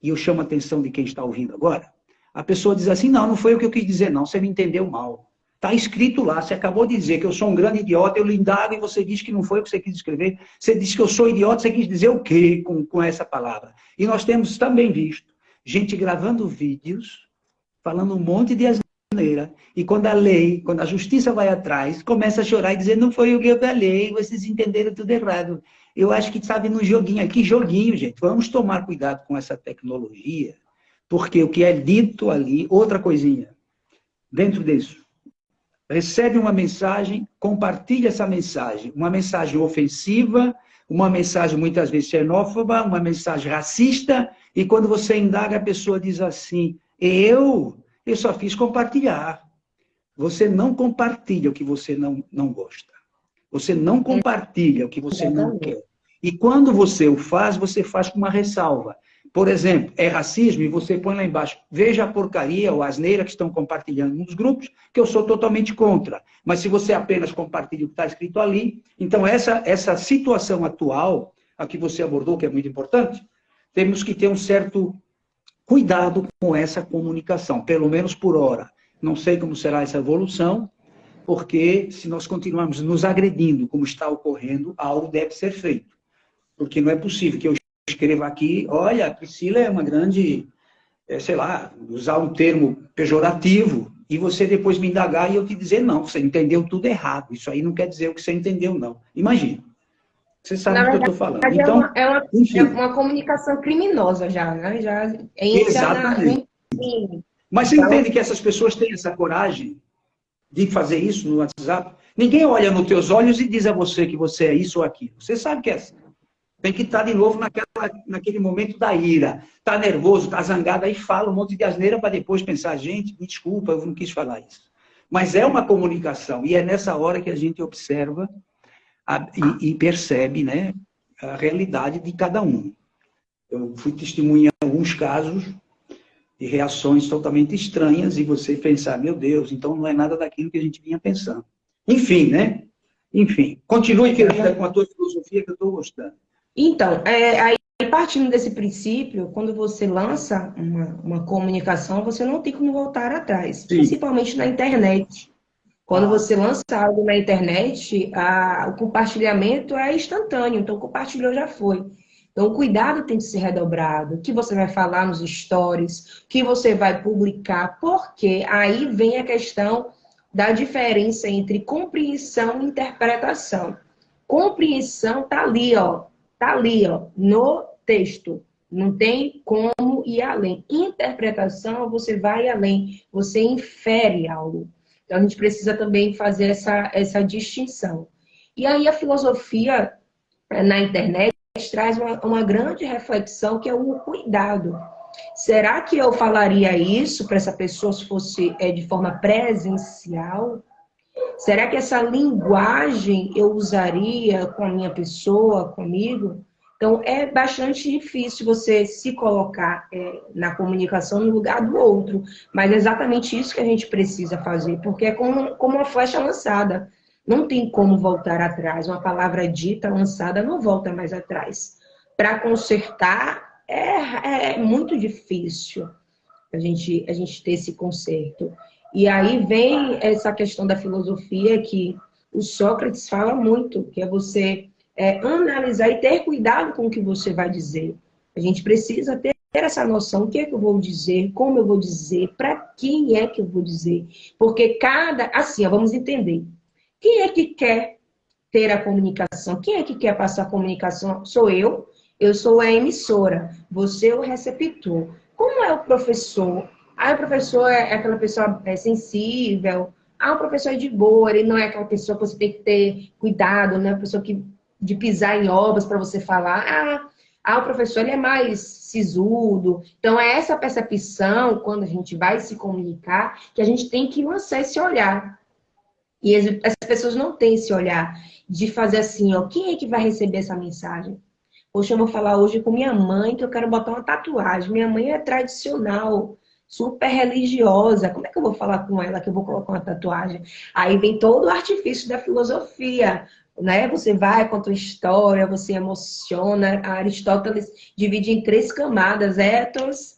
e eu chamo a atenção de quem está ouvindo agora, a pessoa diz assim, não foi o que eu quis dizer, não, você me entendeu mal. Está escrito lá, você acabou de dizer que eu sou um grande idiota, eu lhe indago e você diz que não foi o que você quis escrever. Você diz que eu sou idiota, você quis dizer o quê com essa palavra? E nós temos também visto gente gravando vídeos, falando um monte de asneira, e quando a justiça vai atrás, começa a chorar e dizer, não foi o que eu falei, vocês entenderam tudo errado. Eu acho que sabe no joguinho, que joguinho, gente. Vamos tomar cuidado com essa tecnologia, porque o que é dito ali, outra coisinha, dentro disso, recebe uma mensagem, compartilha essa mensagem. Uma mensagem ofensiva, uma mensagem muitas vezes xenófoba, uma mensagem racista, e quando você indaga, a pessoa diz assim, eu só fiz compartilhar. Você não compartilha o que você não gosta. Você não compartilha o que você não quer. E quando você o faz, você faz com uma ressalva. Por exemplo, é racismo e você põe lá embaixo, veja a porcaria ou a asneira que estão compartilhando nos grupos, que eu sou totalmente contra. Mas se você apenas compartilha o que está escrito ali, então essa situação atual, a que você abordou, que é muito importante, temos que ter um certo cuidado com essa comunicação, pelo menos por hora. Não sei como será essa evolução, porque se nós continuarmos nos agredindo como está ocorrendo, algo deve ser feito. Porque não é possível que eu escreva aqui, olha, a Priscila é uma grande, sei lá, usar um termo pejorativo, e você depois me indagar e eu te dizer, não, você entendeu tudo errado. Isso aí não quer dizer o que você entendeu, não. Imagina. Você sabe do que eu estou falando. Então, é uma comunicação criminosa já, né? Já exatamente. Mas você entende que essas pessoas têm essa coragem de fazer isso no WhatsApp? Ninguém olha nos teus olhos e diz a você que você é isso ou aquilo. Você sabe que é assim. Tem que estar de novo naquele momento da ira. Está nervoso, está zangado, aí fala um monte de asneira para depois pensar, gente, me desculpa, eu não quis falar isso. Mas é uma comunicação, e é nessa hora que a gente observa e percebe, né, a realidade de cada um. Eu fui testemunha em alguns casos de reações totalmente estranhas, e você pensar, meu Deus, então não é nada daquilo que a gente vinha pensando. Enfim, né? Enfim, continue, querida, com a tua filosofia que eu estou gostando. Então, aí partindo desse princípio, quando você lança uma comunicação, você não tem como voltar atrás, sim, principalmente na internet. Quando você lança algo na internet, o compartilhamento é instantâneo, então compartilhou já foi. Então o cuidado tem que ser redobrado, o que você vai falar nos stories, o que você vai publicar, porque aí vem a questão da diferença entre compreensão e interpretação. Compreensão está ali, no texto. Não tem como ir além. Interpretação, você vai além, você infere algo. Então, a gente precisa também fazer essa distinção. E aí, a filosofia na internet traz uma grande reflexão, que é o cuidado. Será que eu falaria isso para essa pessoa se fosse de forma presencial? Será que essa linguagem eu usaria com a minha pessoa, comigo? Então, é bastante difícil você se colocar na comunicação no lugar do outro. Mas é exatamente isso que a gente precisa fazer, porque é como uma flecha lançada. Não tem como voltar atrás. Uma palavra dita, lançada, não volta mais atrás. para consertar é muito difícil a gente ter esse conserto. E aí vem essa questão da filosofia que o Sócrates fala muito, que é você analisar e ter cuidado com o que você vai dizer. A gente precisa ter essa noção, o que é que eu vou dizer, como eu vou dizer, para quem é que eu vou dizer. Porque assim, vamos entender. Quem é que quer ter a comunicação? Quem é que quer passar a comunicação? Sou eu sou a emissora, você é o receptor. Como é o professor? O professor é aquela pessoa sensível. O professor é de boa, ele não é aquela pessoa que você tem que ter cuidado, não é a pessoa de pisar em ovos para você falar. O professor ele é mais sisudo. Então, é essa percepção, quando a gente vai se comunicar, que a gente tem que lançar esse olhar. E as pessoas não têm esse olhar de fazer assim, quem é que vai receber essa mensagem? Poxa, eu vou falar hoje com minha mãe que eu quero botar uma tatuagem. Minha mãe é tradicional, super religiosa. Como é que eu vou falar com ela que eu vou colocar uma tatuagem? Aí vem todo o artifício da filosofia, né? Você vai, conta uma história, você emociona. Aristóteles divide em 3 camadas: ethos,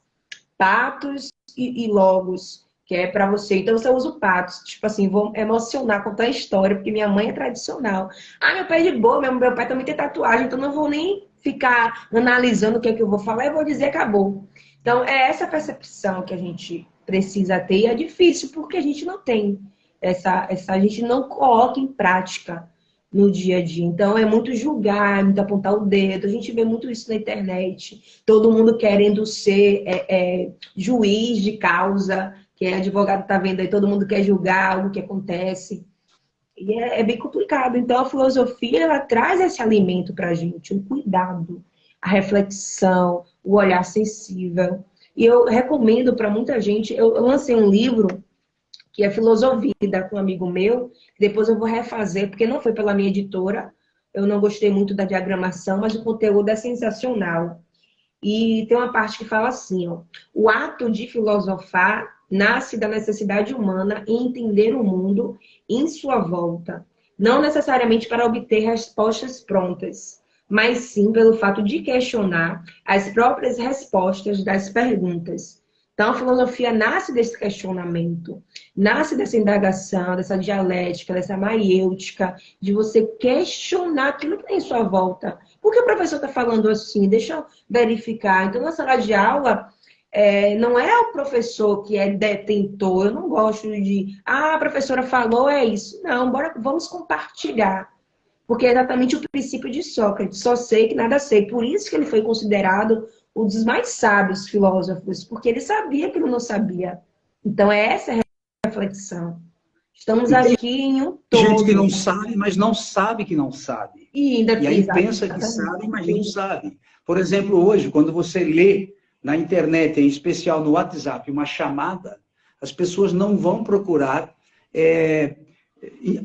pathos e logos, que é para você. Então você usa o pathos, tipo assim, vou emocionar, contar a história, porque minha mãe é tradicional. Meu pai é de boa, meu pai também tem tatuagem, então não vou nem ficar analisando o que é que eu vou falar, eu vou dizer acabou. Então é essa percepção que a gente precisa ter, e é difícil porque a gente não tem a gente não coloca em prática no dia a dia. Então é muito julgar, é muito apontar o dedo. A gente vê muito isso na internet. Todo mundo querendo ser juiz de causa, que é advogado, tá vendo aí, todo mundo quer julgar algo que acontece. E é bem complicado. Então a filosofia, ela traz esse alimento pra gente, o cuidado, a reflexão, o olhar sensível. E eu recomendo para muita gente, eu lancei um livro que é Filosofia, com um amigo meu, que depois eu vou refazer, porque não foi pela minha editora, eu não gostei muito da diagramação, mas o conteúdo é sensacional. E tem uma parte que fala assim, o ato de filosofar nasce da necessidade humana em entender o mundo em sua volta, não necessariamente para obter respostas prontas, mas sim pelo fato de questionar as próprias respostas das perguntas. Então, a filosofia nasce desse questionamento, nasce dessa indagação, dessa dialética, dessa maiêutica, de você questionar aquilo que tem em sua volta. Por que o professor está falando assim? Deixa eu verificar. Então, na sala de aula, não é o professor que é detentor. Eu não gosto de, a professora falou, é isso. Não, vamos compartilhar. Porque é exatamente o princípio de Sócrates. Só sei que nada sei. Por isso que ele foi considerado um dos mais sábios filósofos, porque ele sabia que ele não sabia. Então, é essa a reflexão. Estamos aqui em um todo. Gente que não sabe, mas não sabe que não sabe. E aí pensa que sabe, mas não sabe. Por exemplo, hoje, quando você lê na internet, em especial no WhatsApp, uma chamada, as pessoas não vão procurar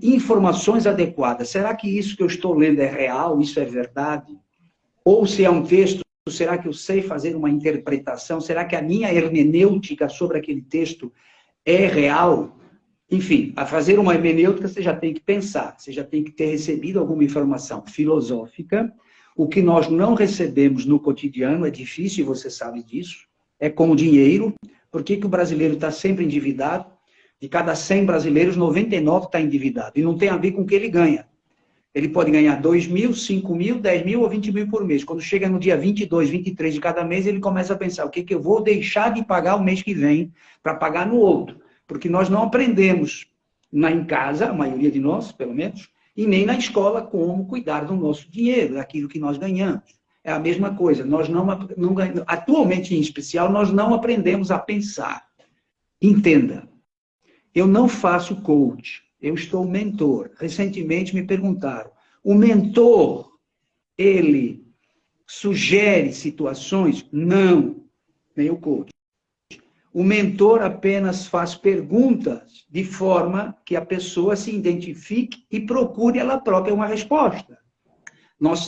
informações adequadas. Será que isso que eu estou lendo é real? Isso é verdade? Ou se é um texto, será que eu sei fazer uma interpretação? Será que a minha hermenêutica sobre aquele texto é real? Enfim, a fazer uma hermenêutica você já tem que pensar, você já tem que ter recebido alguma informação filosófica. O que nós não recebemos no cotidiano é difícil, você sabe disso. É como dinheiro. Por que o brasileiro está sempre endividado? De cada 100 brasileiros, 99 está endividado. E não tem a ver com o que ele ganha. Ele pode ganhar 2 mil, 5 mil, 10 mil ou 20 mil por mês. Quando chega no dia 22, 23 de cada mês, ele começa a pensar o que eu vou deixar de pagar o mês que vem para pagar no outro. Porque nós não aprendemos em casa, a maioria de nós, pelo menos, e nem na escola como cuidar do nosso dinheiro, daquilo que nós ganhamos. É a mesma coisa. Nós não atualmente, em especial, nós não aprendemos a pensar. Entenda, eu não faço coach. Eu estou mentor. Recentemente me perguntaram, o mentor, ele sugere situações? Não, nem o coach. O mentor apenas faz perguntas de forma que a pessoa se identifique e procure ela própria uma resposta. Nós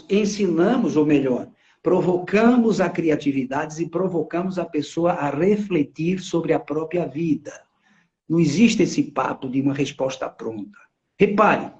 ensinamos, ou melhor, provocamos a criatividade e provocamos a pessoa a refletir sobre a própria vida. Não existe esse papo de uma resposta pronta. Repare,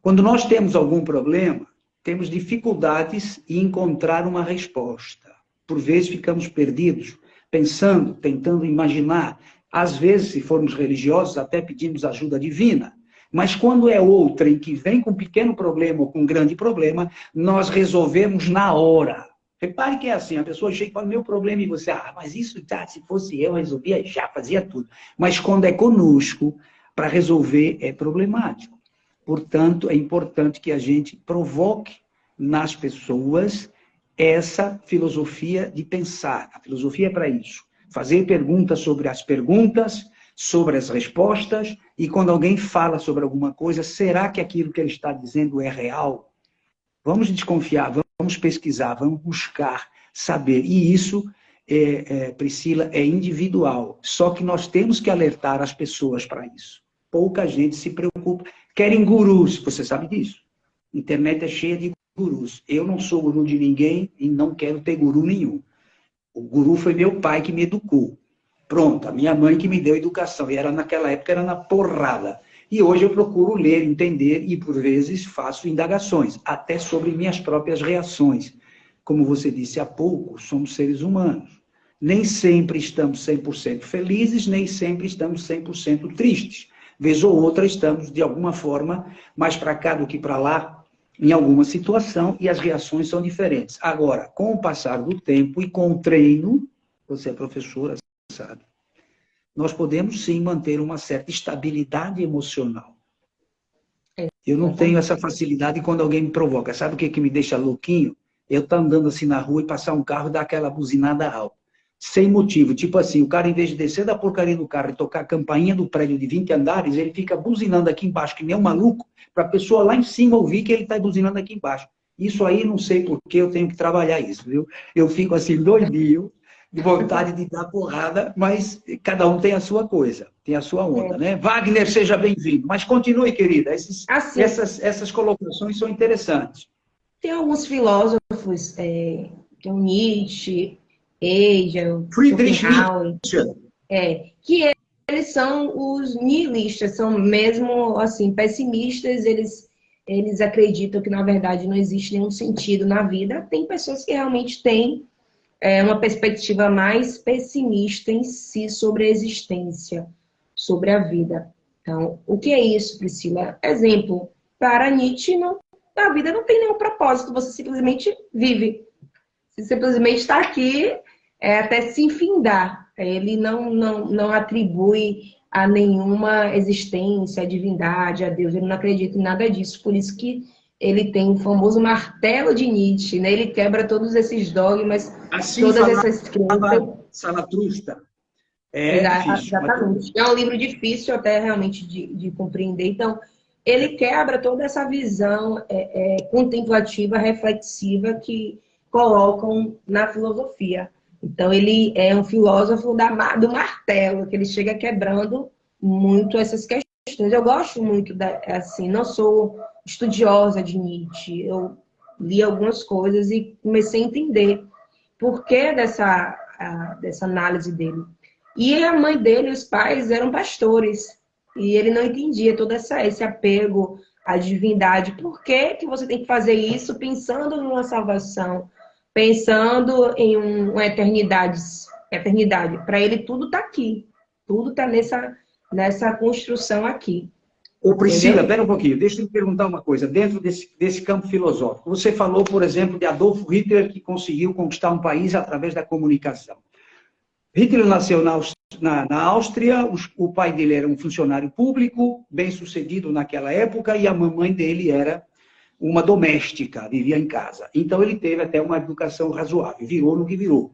quando nós temos algum problema, temos dificuldades em encontrar uma resposta. Por vezes ficamos perdidos, pensando, tentando imaginar. Às vezes, se formos religiosos, até pedimos ajuda divina. Mas quando é outra em que vem com um pequeno problema ou com um grande problema, nós resolvemos na hora. Repare que é assim, a pessoa chega e fala, meu problema, e você, mas isso, tá, se fosse eu, resolvia já, fazia tudo. Mas quando é conosco, para resolver é problemático. Portanto, é importante que a gente provoque nas pessoas essa filosofia de pensar. A filosofia é para isso. Fazer perguntas sobre as perguntas, sobre as respostas, e quando alguém fala sobre alguma coisa, será que aquilo que ele está dizendo é real? Vamos desconfiar, vamos pesquisar, vamos buscar saber. E isso, Priscila, é individual. Só que nós temos que alertar as pessoas para isso. Pouca gente se preocupa. Querem gurus, você sabe disso. A internet é cheia de gurus. Eu não sou guru de ninguém e não quero ter guru nenhum. O guru foi meu pai que me educou. Pronto, a minha mãe que me deu educação. E naquela época era na porrada. E hoje eu procuro ler, entender e, por vezes, faço indagações, até sobre minhas próprias reações. Como você disse há pouco, somos seres humanos. Nem sempre estamos 100% felizes, nem sempre estamos 100% tristes. Vez ou outra estamos, de alguma forma, mais para cá do que para lá, em alguma situação, e as reações são diferentes. Agora, com o passar do tempo e com o treino, você é professora, sabe, nós podemos sim manter uma certa estabilidade emocional. Eu não tenho essa facilidade quando alguém me provoca. Sabe o que me deixa louquinho? Eu estar andando assim na rua e passar um carro e dar aquela buzinada alta. Sem motivo. Tipo assim, o cara, em vez de descer da porcaria do carro e tocar a campainha do prédio de 20 andares, ele fica buzinando aqui embaixo, que nem um maluco, para a pessoa lá em cima ouvir que ele está buzinando aqui embaixo. Isso aí, não sei por que eu tenho que trabalhar isso, viu? Eu fico assim, doidinho, de vontade de dar porrada, mas cada um tem a sua coisa, tem a sua onda, né? Wagner, seja bem-vindo. Mas continue, querida. Essas colocações são interessantes. Tem alguns filósofos, tem o Nietzsche, Hegel, Friedrich Nietzsche, que eles são os nihilistas, são mesmo assim pessimistas, eles acreditam que na verdade não existe nenhum sentido na vida. Tem pessoas que realmente têm uma perspectiva mais pessimista em si sobre a existência, sobre a vida. Então, o que é isso, Priscila? Exemplo, para Nietzsche, a vida não tem nenhum propósito, você simplesmente vive. Você simplesmente está aqui até se enfindar. Ele não atribui a nenhuma existência, a divindade, a Deus. Ele não acredita em nada disso. Por isso que ele tem o famoso martelo de Nietzsche, né? Ele quebra todos esses dogmas, assim todas essas crenças. Salafrusta. Exatamente. É um livro difícil até realmente de compreender. Então, ele quebra toda essa visão contemplativa, reflexiva que colocam na filosofia. Então, ele é um filósofo do martelo, que ele chega quebrando muito essas questões. Eu gosto muito, assim, não sou estudiosa de Nietzsche, eu li algumas coisas e comecei a entender por que dessa análise dele. E a mãe dele e os pais eram pastores, e ele não entendia todo esse apego à divindade. Por que você tem que fazer isso pensando numa salvação, pensando em uma eternidade? Para ele tudo está aqui, tudo está nessa construção aqui. Ô Priscila, espera um pouquinho, deixa eu te perguntar uma coisa, dentro desse campo filosófico. Você falou, por exemplo, de Adolf Hitler, que conseguiu conquistar um país através da comunicação. Hitler nasceu na Áustria, o pai dele era um funcionário público, bem-sucedido naquela época, e a mamãe dele era uma doméstica, vivia em casa. Então ele teve até uma educação razoável, virou no que virou.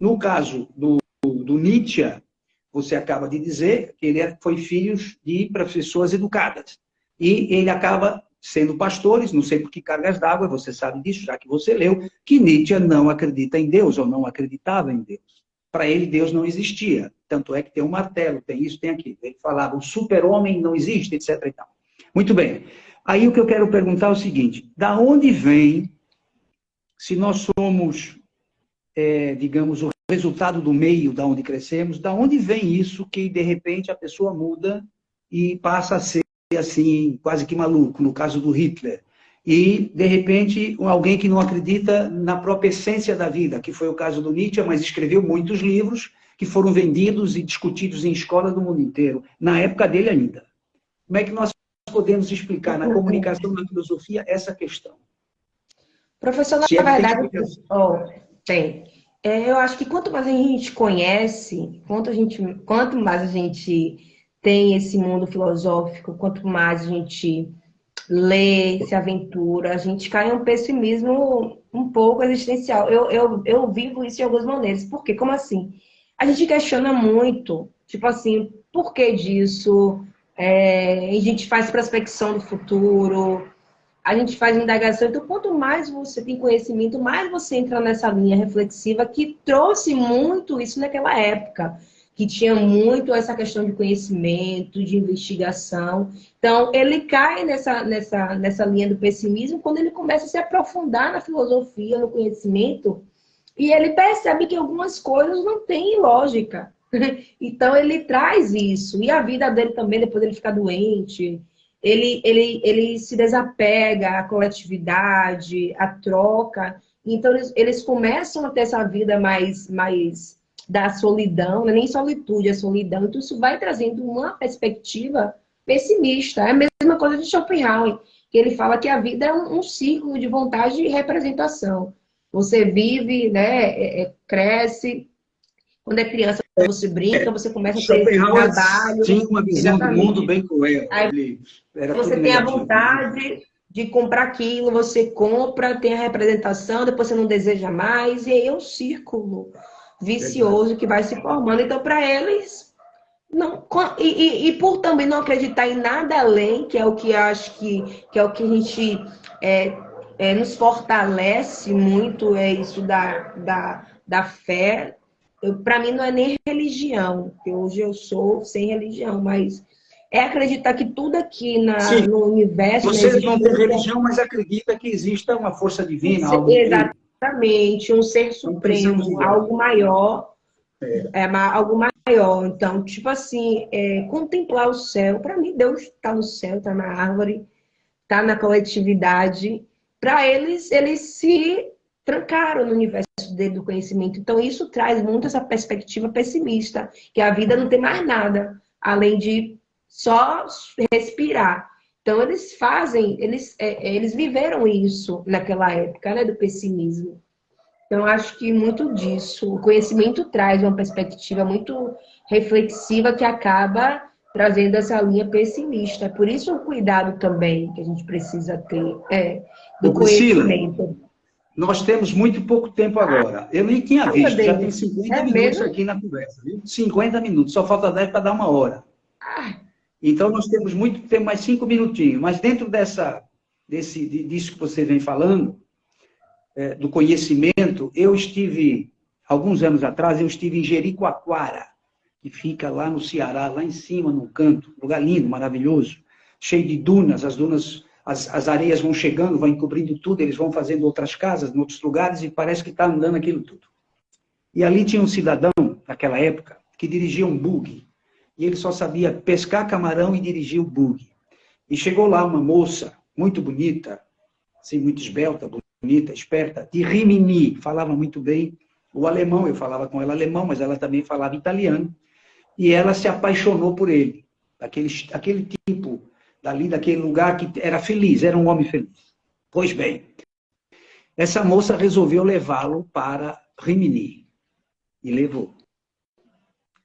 No caso do Nietzsche, você acaba de dizer que ele foi filho de pessoas educadas. E ele acaba sendo pastores, não sei por que cargas d'água, você sabe disso, já que você leu, que Nietzsche não acredita em Deus, ou não acreditava em Deus. Para ele, Deus não existia. Tanto é que tem um martelo, tem isso, tem aquilo. Ele falava, o super-homem não existe, etc. E tal. Muito bem. Aí o que eu quero perguntar é o seguinte, da onde vem, se nós somos, digamos, o resultado do meio da onde crescemos, da onde vem isso que, de repente, a pessoa muda e passa a ser, assim, quase que maluco, no caso do Hitler. E, de repente, alguém que não acredita na própria essência da vida, que foi o caso do Nietzsche, mas escreveu muitos livros que foram vendidos e discutidos em escolas do mundo inteiro, na época dele ainda. Como é que nós podemos explicar na comunicação, na filosofia, essa questão? Professor, Se na é que tem verdade, explicação. tem. Eu acho que quanto mais a gente conhece, quanto mais a gente tem esse mundo filosófico, quanto mais a gente lê, se aventura, a gente cai em um pessimismo um pouco existencial. Eu vivo isso de algumas maneiras. Por quê? Como assim? A gente questiona muito, tipo assim, por que disso? A gente faz prospecção do futuro, a gente faz indagação. Então, quanto mais você tem conhecimento, mais você entra nessa linha reflexiva que trouxe muito isso naquela época, que tinha muito essa questão de conhecimento, de investigação. Então, ele cai nessa linha do pessimismo quando ele começa a se aprofundar na filosofia, no conhecimento, e ele percebe que algumas coisas não têm lógica. Então, ele traz isso. E a vida dele também, depois ele fica doente, ele se desapega à coletividade, à troca. Então, eles começam a ter essa vida mais da solidão, não é nem solitude, é solidão. Então, isso vai trazendo uma perspectiva pessimista. É a mesma coisa de Schopenhauer, que ele fala que a vida é um ciclo de vontade e representação. Você vive, né, cresce. Quando é criança, você brinca, você começa a ter Schopenhauer trabalho. tinha uma visão do Exatamente. mundo bem cruel. Aí Ele era você tudo tem a negativo. vontade de comprar aquilo, você compra, tem a representação, depois você não deseja mais, e aí é um círculo vicioso que vai se formando. Então, para eles, não, e por também não acreditar em nada além, que é o que eu acho que é o que a gente nos fortalece muito, é isso da fé. Para mim não é nem religião, porque hoje eu sou sem religião, mas é acreditar que tudo aqui Sim, no universo, né, vocês existe não têm religião, mas acredita que exista uma força divina, algo que... exatamente um ser Não pensamos supremo, igual. algo maior, algo maior. Então, tipo assim, contemplar o céu. Para mim, Deus está no céu, está na árvore, está na coletividade. Para eles se trancaram no universo dele do conhecimento. Então, isso traz muito essa perspectiva pessimista, que a vida não tem mais nada, além de só respirar. Então, eles viveram isso naquela época, né, do pessimismo. Então, acho que muito disso, o conhecimento traz uma perspectiva muito reflexiva que acaba trazendo essa linha pessimista. Por isso, o cuidado também que a gente precisa ter do Ô, Priscila, conhecimento. nós temos muito pouco tempo agora. Eu nem tinha Ai, meu visto, já tem Deus, 50 é minutos mesmo? aqui na conversa, viu? 50 minutos, só falta 10 para dar uma hora. Ah, Então, nós temos muito tempo, mais 5 minutinhos. Mas dentro disso que você vem falando, do conhecimento, alguns anos atrás, eu estive em Jericoacoara, que fica lá no Ceará, lá em cima, no canto, lugar lindo, maravilhoso, cheio de dunas, as areias vão chegando, vão encobrindo tudo, eles vão fazendo outras casas em outros lugares e parece que está andando aquilo tudo. E ali tinha um cidadão, naquela época, que dirigia um buggy, e ele só sabia pescar camarão e dirigir o buggy. E chegou lá uma moça, muito bonita, assim, muito esbelta, bonita, esperta, de Rimini, falava muito bem o alemão, eu falava com ela alemão, mas ela também falava italiano, e ela se apaixonou por ele, aquele tipo, dali daquele lugar que era feliz, era um homem feliz. Pois bem, essa moça resolveu levá-lo para Rimini, e levou.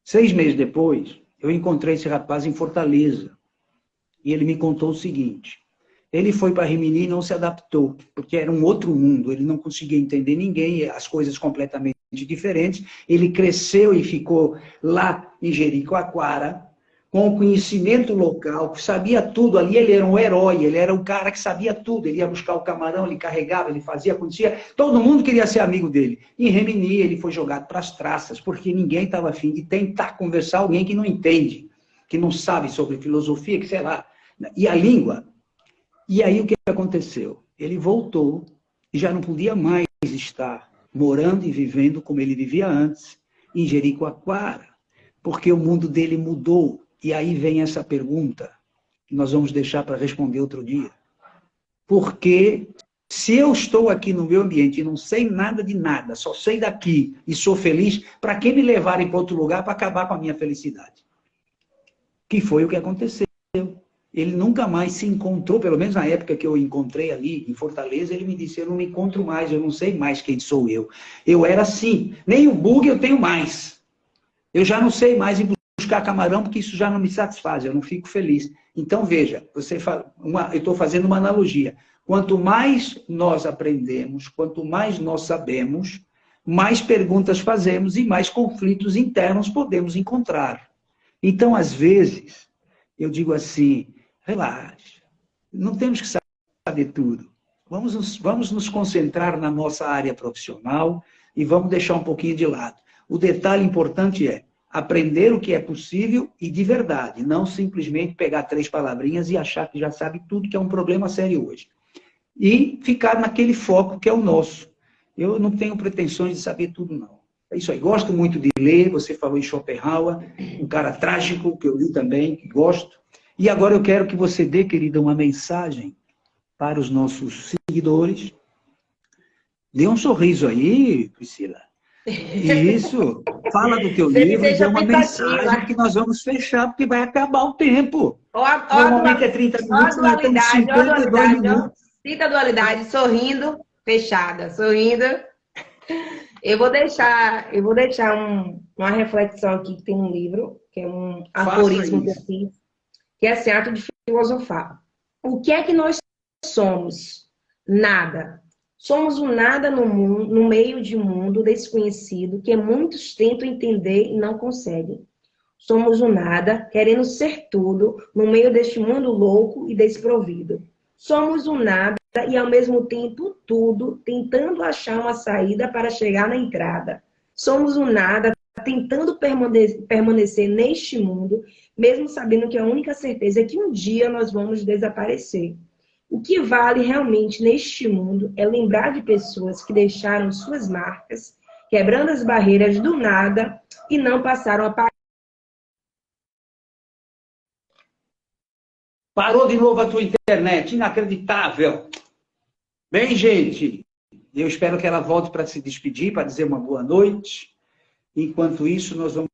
6 meses depois, eu encontrei esse rapaz em Fortaleza, e ele me contou o seguinte: ele foi para Rimini e não se adaptou, porque era um outro mundo, ele não conseguia entender ninguém, as coisas completamente diferentes. Ele cresceu e ficou lá em Jericoacoara, com o conhecimento local, sabia tudo ali, ele era um herói, ele era um cara que sabia tudo, ele ia buscar o camarão, ele carregava, ele fazia, acontecia, todo mundo queria ser amigo dele. Em Rimini ele foi jogado para as traças, porque ninguém estava afim de tentar conversar alguém que não entende, que não sabe sobre filosofia, que sei lá, e a língua. E aí o que aconteceu? Ele voltou e já não podia mais estar morando e vivendo como ele vivia antes, em Jericoacoara, porque o mundo dele mudou. E aí vem essa pergunta, que nós vamos deixar para responder outro dia. Porque se eu estou aqui no meu ambiente e não sei nada de nada, só sei daqui e sou feliz, para que me levarem para outro lugar para acabar com a minha felicidade? Que foi o que aconteceu. Ele nunca mais se encontrou, pelo menos na época que eu encontrei ali em Fortaleza, ele me disse, eu não me encontro mais, eu não sei mais quem sou eu. Eu era assim, nem o bug eu tenho mais. Eu já não sei mais em buscar camarão, porque isso já não me satisfaz, eu não fico feliz. Então, veja, eu estou fazendo uma analogia. Quanto mais nós aprendemos, quanto mais nós sabemos, mais perguntas fazemos e mais conflitos internos podemos encontrar. Então, às vezes, eu digo assim, relaxa, não temos que saber tudo. Vamos nos concentrar na nossa área profissional e vamos deixar um pouquinho de lado. O detalhe importante é aprender o que é possível e de verdade, não simplesmente pegar 3 palavrinhas e achar que já sabe tudo, que é um problema sério hoje. E ficar naquele foco que é o nosso. Eu não tenho pretensões de saber tudo, não. É isso aí. Gosto muito de ler, você falou em Schopenhauer, um cara trágico, que eu li também, que gosto. E agora eu quero que você dê, querida, uma mensagem para os nossos seguidores. Dê um sorriso aí, Priscila. Isso. Fala do teu livro e dê uma mensagem que nós vamos fechar, porque vai acabar o tempo. Normalmente é 30 minutos, nós estamos 52 minutos. Cita a dualidade, sorrindo, fechada, sorrindo. Eu vou deixar uma reflexão aqui que tem um livro, que é um aforismo que eu fiz, que é assim, ato de filosofar. O que é que nós somos? Nada. Somos um nada no mundo, no meio de um mundo desconhecido que muitos tentam entender e não conseguem. Somos um nada, querendo ser tudo, no meio deste mundo louco e desprovido. Somos um nada e, ao mesmo tempo, tudo, tentando achar uma saída para chegar na entrada. Somos um nada, tentando permanecer neste mundo, mesmo sabendo que a única certeza é que um dia nós vamos desaparecer. O que vale realmente neste mundo é lembrar de pessoas que deixaram suas marcas, quebrando as barreiras do nada e não passaram a pagar. Parou de novo a tua internet, inacreditável. Bem, gente, eu espero que ela volte para se despedir, para dizer uma boa noite. Enquanto isso, nós vamos...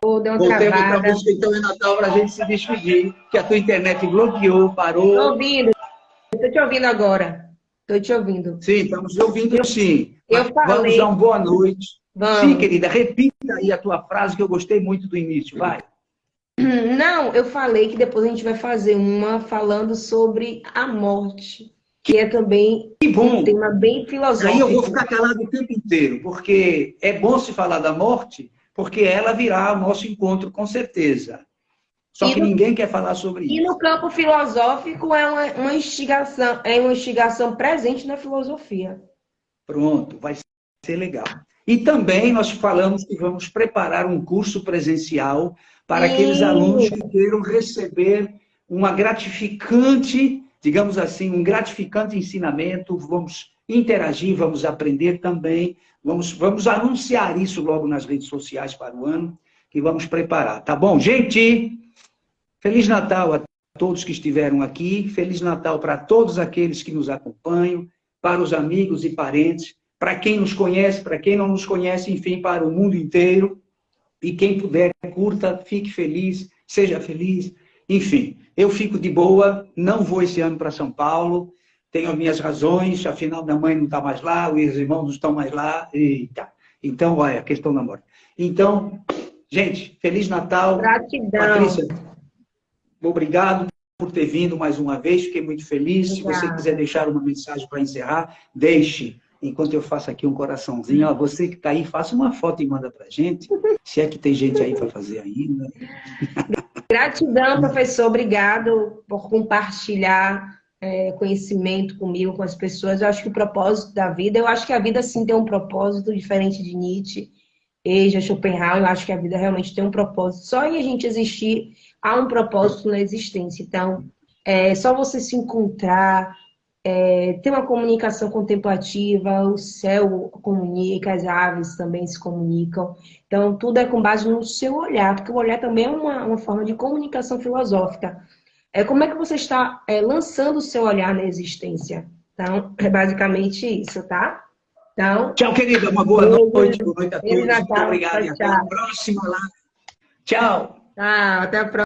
Vou dar uma Voltemos travada. para a música, então, é Natal, para a gente se despedir, que a tua internet bloqueou, parou. Estou ouvindo. Estou te ouvindo agora. Estou te ouvindo. Sim, estamos te ouvindo, sim. Eu falei... Vamos dar uma boa noite. Vamos. Sim, querida, repita aí a tua frase, que eu gostei muito do início. Vai. Não, eu falei que depois a gente vai fazer uma falando sobre a morte, que é também um tema bem filosófico. Aí eu vou ficar calado o tempo inteiro, porque é bom se falar da morte, porque ela virá ao nosso encontro, com certeza. Só que ninguém quer falar sobre isso. E no campo filosófico é uma instigação presente na filosofia. Pronto, vai ser legal. E também nós falamos que vamos preparar um curso presencial para aqueles alunos que queiram receber uma gratificante, digamos assim, um gratificante ensinamento. Vamos interagir, vamos aprender também. Vamos anunciar isso logo nas redes sociais para o ano, que vamos preparar. Tá bom, gente? Feliz Natal a todos que estiveram aqui. Feliz Natal para todos aqueles que nos acompanham, para os amigos e parentes, para quem nos conhece, para quem não nos conhece, enfim, para o mundo inteiro. E quem puder, curta, fique feliz, seja feliz. Enfim, eu fico de boa, não vou esse ano para São Paulo, tenho as minhas razões, afinal minha mãe não está mais lá, os irmãos não estão mais lá. Eita. Então, olha, a questão da morte. Então, gente, Feliz Natal. Gratidão. Patrícia, obrigado por ter vindo mais uma vez, fiquei muito feliz. Obrigada. Se você quiser deixar uma mensagem para encerrar, deixe. Enquanto eu faço aqui um coraçãozinho, ó, você que está aí, faça uma foto e manda para a gente, se é que tem gente aí para fazer ainda. Gratidão, professor, obrigado por compartilhar conhecimento comigo, com as pessoas. Eu acho que o propósito da vida, eu acho que a vida sim tem um propósito, diferente de Nietzsche, Hegel, Schopenhauer, eu acho que a vida realmente tem um propósito. Só em a gente existir, há um propósito na existência. Então, é só você se encontrar, tem uma comunicação contemplativa, o céu comunica, as aves também se comunicam. Então, tudo é com base no seu olhar, porque o olhar também é uma forma de comunicação filosófica. Como é que você está lançando o seu olhar na existência? Então, é basicamente isso, tá? Então, tchau, querida. Uma boa noite. Boa noite a todos. Muito obrigado. Tchau, E até a próxima lá. Tchau. Até a próxima.